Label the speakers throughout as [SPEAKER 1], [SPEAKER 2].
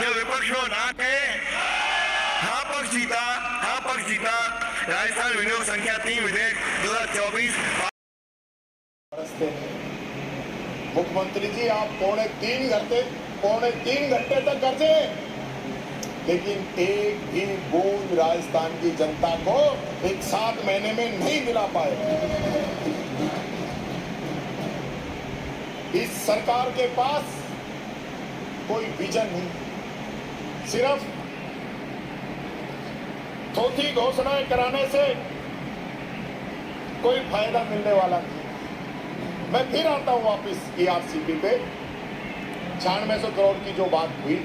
[SPEAKER 1] जो विपक्षों ना कहे हाँ पक्ष जीता, हाँ पक्ष जीता। राजस्थान विनियोग संख्या 3 विधेयक 2024।
[SPEAKER 2] मुख्यमंत्री जी आप पौने तीन घंटे तक गरजे, लेकिन एक भी बूंद राजस्थान की जनता को एक 7 महीने में नहीं दिला पाए। इस सरकार के पास कोई विजन नहीं, सिर्फ थोथी घोषणाएं कराने से कोई फायदा मिलने वाला नहीं। मैं फिर आता हूं वापिस ईआरसीपी पे। 9600 करोड़ की जो बात हुई,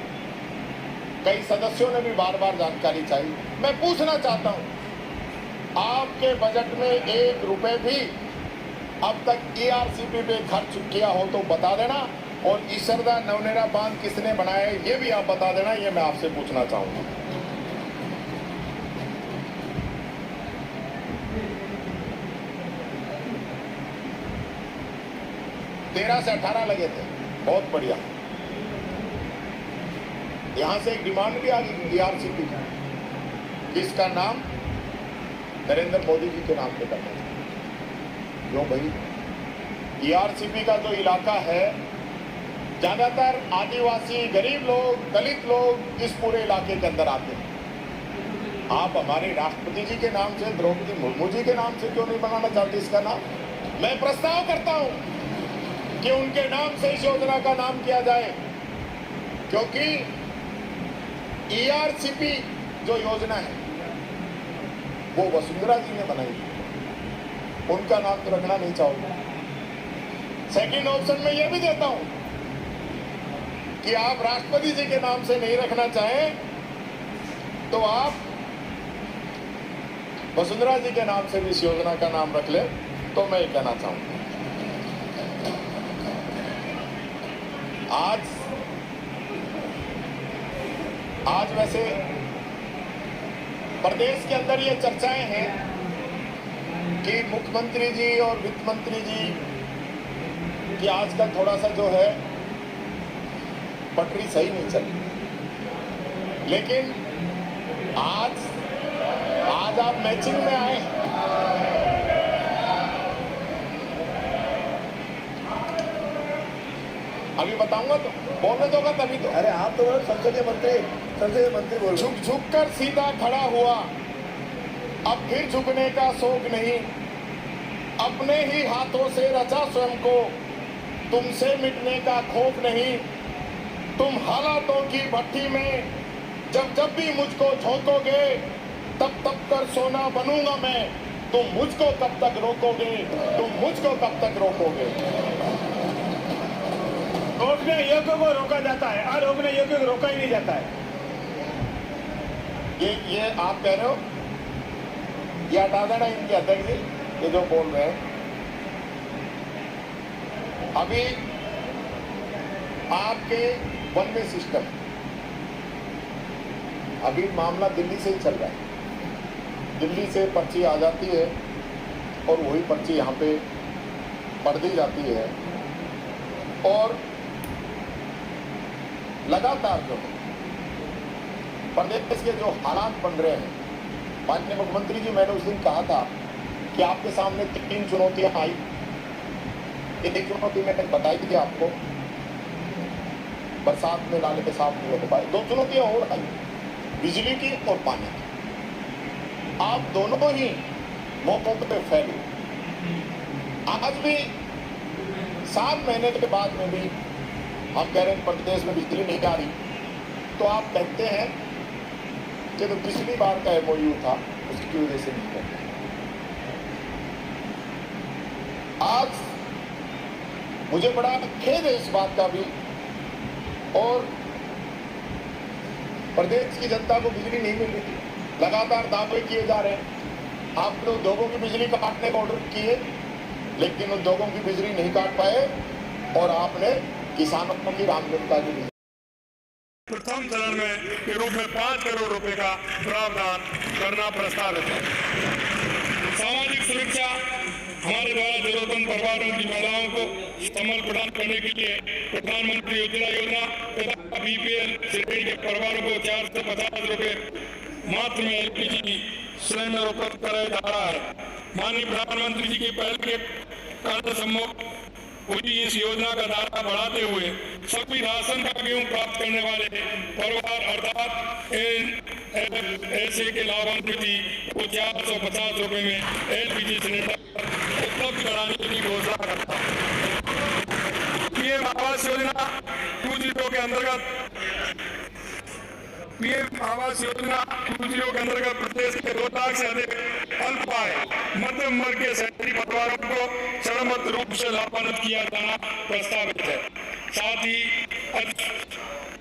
[SPEAKER 2] कई सदस्यों ने भी बार बार जानकारी चाहिए। मैं पूछना चाहता हूं, आपके बजट में 1 रुपए भी अब तक ईआरसीपी पे खर्च किया हो तो बता देना, और ईसरदा नवनेरा बांध किसने बनाया है ये भी आप बता देना। ये मैं आपसे पूछना चाहूंगा। तेरह से 18 लगे थे, बहुत बढ़िया। यहां से एक डिमांड भी आ गई ईआरसीपी की, जिसका नाम नरेंद्र मोदी जी के नाम पे करना चाहिए। क्यों भाई, ईआरसीपी का जो इलाका है ज्यादातर आदिवासी, गरीब लोग, दलित लोग इस पूरे इलाके के अंदर आते हैं। आप हमारे राष्ट्रपति जी के नाम से, द्रौपदी मुर्मू जी के नाम से क्यों नहीं बनाना चाहते इसका नाम? मैं प्रस्ताव करता हूं कि उनके नाम से इस योजना का नाम किया जाए, क्योंकि ईआरसीपी जो योजना है वो वसुंधरा जी ने बनाई, उनका नाम तो रखना नहीं चाहोगे। सेकंड ऑप्शन में यह भी देता हूं कि आप राष्ट्रपति जी के नाम से नहीं रखना चाहें तो आप वसुंधरा जी के नाम से भी इस योजना का नाम रख ले, तो मैं ये कहना चाहूंगा। आज वैसे प्रदेश के अंदर ये चर्चाएं हैं कि मुख्यमंत्री जी और वित्त मंत्री जी की आजकल थोड़ा सा जो है पटरी सही नहीं चल रही, लेकिन आज आप मैचिंग में आए। अभी बताऊंगा तो बोलने दोगा तभी तो।
[SPEAKER 3] अरे आप तो संसदीय मंत्री बोल।
[SPEAKER 2] झुक कर सीधा खड़ा हुआ, अब फिर झुकने का शौक नहीं, अपने ही हाथों से रचा स्वयं को, तुमसे मिटने का खौफ नहीं। तुम हालातों की भट्टी में जब भी मुझको झोंकोगे, तब कर सोना बनूंगा मैं। तुम मुझको कब तक रोकोगे, तुम मुझको कब तक रोकोगे।
[SPEAKER 3] रोकने योग्य को रोका जाता है, अरोकने योग्य को रोका ही नहीं जाता है।
[SPEAKER 2] ये आप कह रहे हो, ये हटा देना इनके अध्यक्ष जी, ये जो बोल रहे हैं। अभी आपके वन वे सिस्टम, अभी मामला दिल्ली से ही चल रहा है। दिल्ली से पर्ची आ जाती है और वही पर्ची यहाँ पे पढ़ दी जाती है, और लगातार जो प्रदेश के जो हालात बन रहे हैं, माननीय मुख्यमंत्री जी, मैंने उस दिन कहा था कि आपके सामने 3 चुनौतियां आई। एक चुनौती मैंने बताई थी आपको, बरसात में नाले के साफ नहीं हो पाए। 2 चुनौतियां और आई, बिजली की और पानी की। आप दोनों ही मौकों पे फेल हुए। आज भी 7 महीने के बाद में भी हम कह रहे हैं प्रदेश में बिजली नहीं आ रही, तो आप कहते हैं कि तो पिछली बार का एमओयू था उसकी वजह से नहीं करते। आज मुझे बड़ा खेद है इस बात का भी, और प्रदेश की जनता को बिजली नहीं मिल रही, लगातार दावे किए जा रहे हैं। आपने उद्योगों की बिजली काटने का ऑर्डर किए, लेकिन उद्योगों की बिजली नहीं काट पाए, और आपने किसानों की राम जनता की
[SPEAKER 1] प्रथम चरण में के रूप में 5 करोड़ रुपए का प्रावधान करना प्रस्तावित है। सामाजिक सुरक्षा
[SPEAKER 4] हमारे द्वारा जरूरतमंद परिवारों की महिलाओं को संबल प्रदान करने के लिए प्रधानमंत्री उज्ज्वला योजना तथा बीपीएल श्रेणी के परिवारों को 450 रुपए मात्र में एलपीजी सिलेंडर उपलब्ध कराया जा रहा है। माननीय प्रधानमंत्री जी की पहल के कारण संभव हुई इस योजना का दायरा बढ़ाते हुए सभी राशन का गेहूं प्राप्त करने वाले परिवार अर्थात ऐसे के लाभान्वित को 450 रुपए में एलपीजी सिलेंडर उपलब्ध कराने की घोषणा करता है। पीएम आवास योजना 2.0 के अंतर्गत के अंतर्गत प्रदेश के 2 लाख से अधिक अल्प आय मध्यम वर्ग के शहरी परिवारों को चरणबद्ध रूप से लाभान्वित किया जाना प्रस्तावित है। साथ ही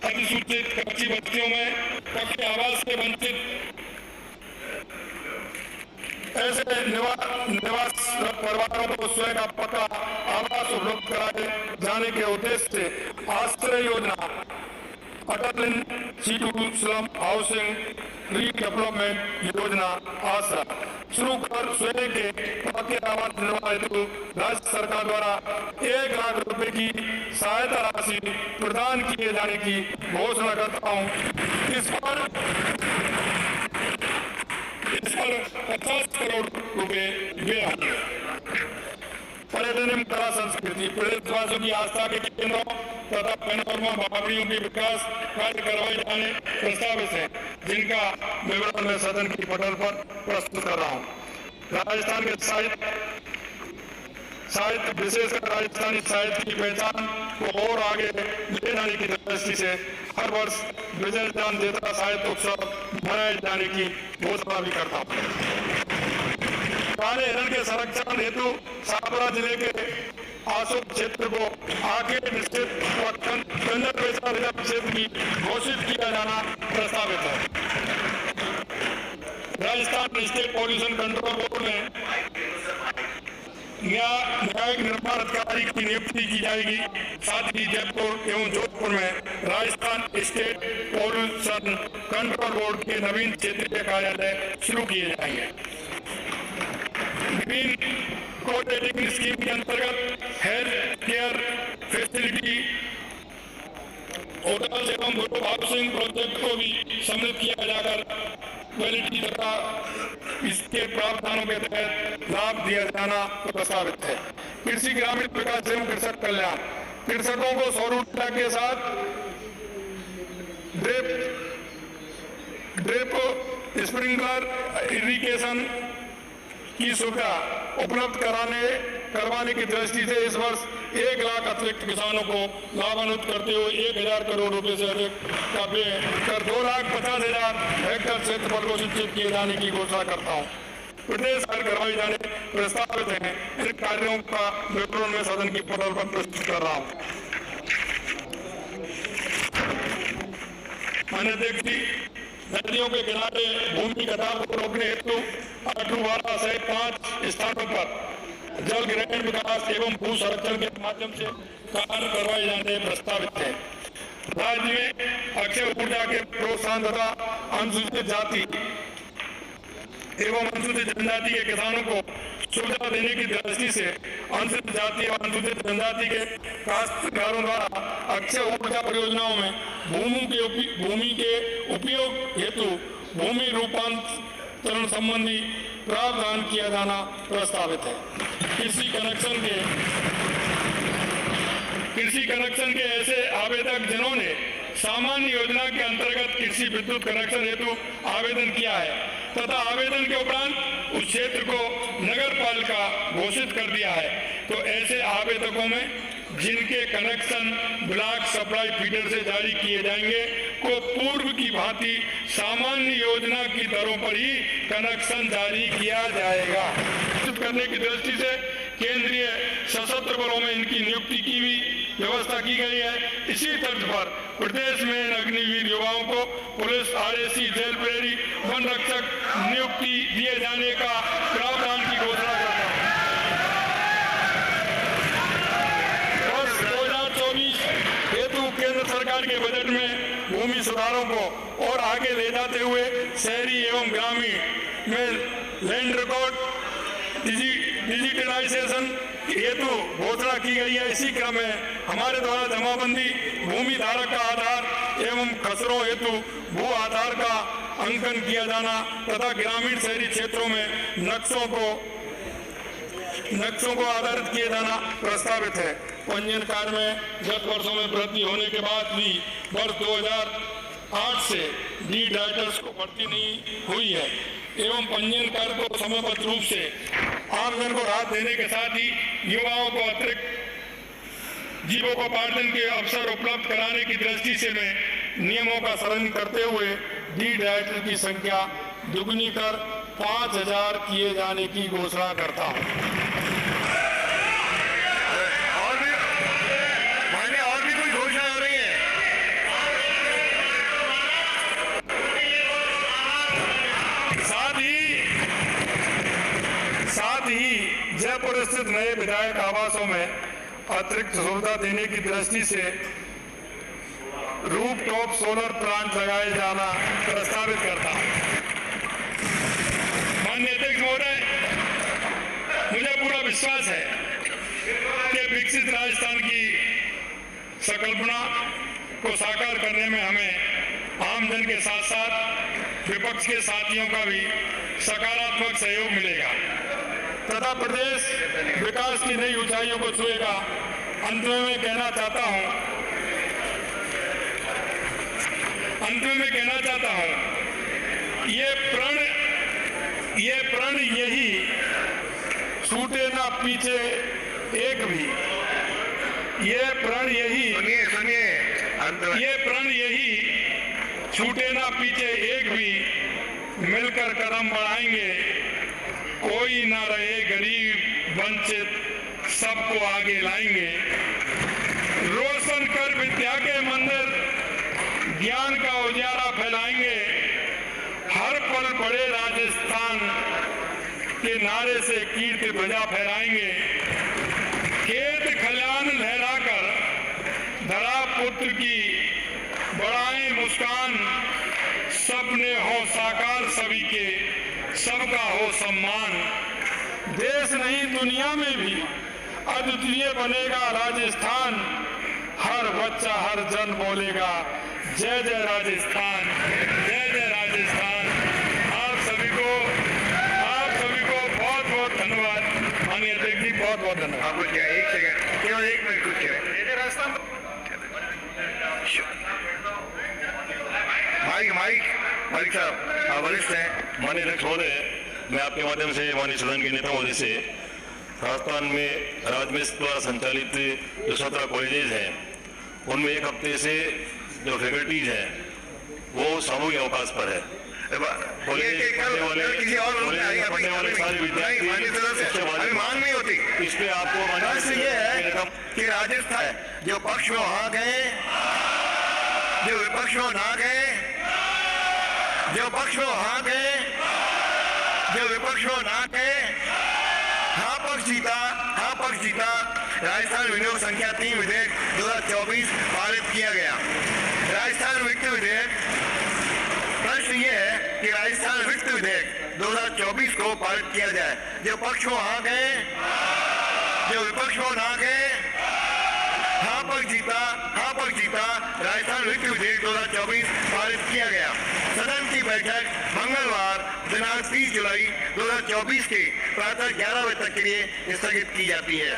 [SPEAKER 4] अधिसूचित कच्ची बस्तियों में पक्के आवास से वंचित ऐसे निवास परिवारों को स्वयं का पक्का आवास उपलब्ध कराए जाने के उद्देश्य से आश्रय योजना अटल C2 स्लम हाउसिंग रीडेवलपमेंट योजना आसरा शुरू कर स्वयं के पक्के आवास निर्माण हेतु राज्य सरकार द्वारा 1 लाख रुपए की सहायता राशि प्रदान किए जाने की घोषणा करता हूँ। इस पर 50 करोड़ रुपए व्यय होंगे। पर्यटन एवं कला संस्कृति प्रदेशवासियों की आस्था के केंद्रों तथा पैनोरमा भाभरियों के विकास कार्य करवाए जाने प्रस्तावित है, जिनका विवरण मैं सदन की पटल पर प्रस्तुत कर रहा हूँ। राजस्थान के साहित्य विशेषकर राजस्थानी साहित्य की पहचान को और आगे ले जाने की दृष्टि से हर वर्ष विजयदान देता साहित्य उत्सव मनाए जाने की घोषणा भी करता हूँ। काले हिरण के संरक्षण हेतु छापरा जिले के आसोप क्षेत्र को आगे निश्चित कंजरवेशन रिजर्व क्षेत्र की घोषित किया जाना प्रस्तावित है। Rajasthan state pollution control board में न्यायिक निर्माण अधिकारी की नियुक्ति की जाएगी। साथ ही जयपुर एवं जोधपुर में Rajasthan state pollution control board के नवीन क्षेत्रीय कार्यालय शुरू किए जाएंगे। ग्रीन कोऑर्डिनेटिंग स्कीम के अंतर्गत हेल्थ केयर फैसिलिटी होटल एवं ग्रुप हाउसिंग प्रोजेक्ट को भी सम्मिलित किया जाकर क्वालिटी तथा इसके प्रावधानों के तहत लाभ दिया जाना प्रस्तावित है। कृषि ग्रामीण विकास एवं कृषक कल्याण कृषकों को सौर ऊर्जा के साथ ड्रिप स्प्रिंकलर इरिगेशन की सुविधा उपलब्ध करवाने की दृष्टि से इस वर्ष 1 लाख अतिरिक्त किसानों को लाभान्वित करते हुए 1000 करोड़ रुपए से अधिक का व्यय कर 2,50,000 हेक्टेयर क्षेत्रफल को सिंचित किए जाने की घोषणा करता हूँ। प्रदेश कार्य करवाए जाने प्रस्तावित हैं। इन कार्यों का विवरण में सदन की पटल पर प्रस्तुत कर रहा हूँ। माननीय अध्यक्ष जी, नदियों के किनारे भूमि कटाव को रोकने हेतु 8 सहित 5 स्थानों पर जल ग्रहण विकास एवं भू संरक्षण के माध्यम से कार्य करवाए जाने प्रस्तावित है। राज्य में अक्षय ऊर्जा के प्रोत्साहन तथा अनुसूचित जाति एवं अनुसूचित जनजाति के किसानों को सुविधा देने की दृष्टि से अनुसूचित जाति और अनुसूचित जनजाति के काश्तकारों द्वारा अक्षय ऊर्जा परियोजनाओं में भूमि के उपयोग हेतु भूमि रूपांतरण संबंधी प्रावधान किया जाना प्रस्तावित है। कृषि कनेक्शन के ऐसे आवेदक जिन्होंने सामान्य योजना के अंतर्गत कृषि विद्युत कनेक्शन हेतु आवेदन किया है तथा आवेदन के उपरांत उस क्षेत्र को नगर पालिका घोषित कर दिया है, तो ऐसे आवेदकों में जिनके कनेक्शन ब्लॉक सप्लाई फीडर से जारी किए जाएंगे को पूर्व की भांति सामान्य योजना की दरों पर ही कनेक्शन जारी किया जाएगा। करने की दृष्टि से केंद्रीय सशस्त्र बलों में इनकी नियुक्ति की भी व्यवस्था की गई है। इसी तर्ज पर प्रदेश में अग्निवीर युवाओं को पुलिस आरएसी जेल प्रहरी वन रक्षक नियुक्ति दिए जाने का प्रावधान की घोषणा करता हूँ। वर्ष 2024 हेतु केंद्र सरकार के बजट में भूमि सुधारों को और आगे ले जाते हुए शहरी एवं ग्रामीण में लैंड रिकॉर्ड डिजिटलाइजेशन हेतु घोषणा की गई है। इसी क्रम में हमारे द्वारा जमाबंदी भूमि धारक का आधार एवं खसरों हेतु भू आधार का अंकन किया जाना तथा ग्रामीण शहरी क्षेत्रों में नक्शों को आधारित किए जाना प्रस्तावित है। पंजीयन कार्य में गत वर्षों में वृद्धि होने के बाद भी वर्ष 2008 से लीड राइटर्स को भर्ती नहीं हुई है एवं पंजीयन कार्य को समयबद्ध रूप से आमजन को राहत देने के साथ ही युवाओं को अतिरिक्त जीवकोपार्जन के अवसर उपलब्ध कराने की दृष्टि से मैं नियमों का सरण करते हुए लीड राइटर की संख्या दुगनी कर 5000 किए जाने की घोषणा करता हूँ।
[SPEAKER 1] और भी कोई घोषणा हो रही है?
[SPEAKER 4] साथ ही जयपुर स्थित नए विधायक आवासों में अतिरिक्त सुविधा देने की दृष्टि से रूफटॉप सोलर प्लांट लगाए जाना प्रस्तावित करता हूं। माननीय अध्यक्ष महोदय, मुझे पूरा विश्वास है कि विकसित राजस्थान की संकल्पना को साकार करने में हमें आमजन के साथ साथ विपक्ष के साथियों का भी सकारात्मक सहयोग मिलेगा तथा प्रदेश विकास की नई ऊंचाइयों को छुएगा। अंत में मैं कहना चाहता हूं ये प्रण यही छूटे ना पीछे एक भी, ये प्रण यही छूटे ना पीछे एक भी, मिलकर कदम बढ़ाएंगे, कोई ना रहे गरीब वंचित, सबको आगे लाएंगे। रोशन कर विद्या के मंदिर, ज्ञान का उजाला फैलाएंगे, हर पल बड़े राजस्थान के नारे से कीर्ति ध्वजा फहराएंगे। खेत खलियान लहराकर धरा पुत्र की बढ़ाएं मुस्कान, सपने हो साकार सभी के, सबका हो सम्मान। देश नहीं दुनिया में भी अद्वितीय बनेगा राजस्थान, हर बच्चा हर जन बोलेगा जय जय राजस्थान, जय जय राजस्थान। आप सभी को बहुत बहुत धन्यवाद। माननीय अध्यक्ष जी, बहुत बहुत धन्यवाद।
[SPEAKER 1] आप कुछ कहें, एक सेकंड, केवल 1 मिनट कुछ कहें। मालिक साहब वरिष्ठ हैं।
[SPEAKER 5] माननीय अध्यक्ष महोदय, मैं आपके माध्यम से माननीय सदन के नेता महोदय से राजस्थान में राजमेश द्वारा संचालित जो 17 कॉलेजेज हैं उनमें एक हफ्ते से जो फैकल्टीज हैं वो सामूहिक अवकाश पर है।
[SPEAKER 1] किसी और
[SPEAKER 5] पढ़ने वाले सारे विद्यार्थी
[SPEAKER 1] मांग नहीं होती।
[SPEAKER 5] इस पे आपको
[SPEAKER 1] ये है कि राजस्थान जो पक्ष में वहां गए, जो विपक्ष में ना गए, जो पक्ष में वहां गए, जो विपक्ष में ना गए, हाँ पक्ष जीता। राजस्थान विनियोग संख्या 3 विधेयक 2024 पारित किया गया। राजस्थान वित्त विधेयक, प्रश्न ये है कि राजस्थान वित्त विधेयक 2024 को पारित किया जाए। जो पक्ष में वहां गए, जो विपक्ष में ना गए, हाँ पक्ष जीता। राजस्थान वित्त विधेयक 2024 पारित किया गया। सदन की बैठक मंगलवार दिनांक 30 जुलाई 2024 के प्रातः 11 बजे तक के लिए स्थगित की जाती है।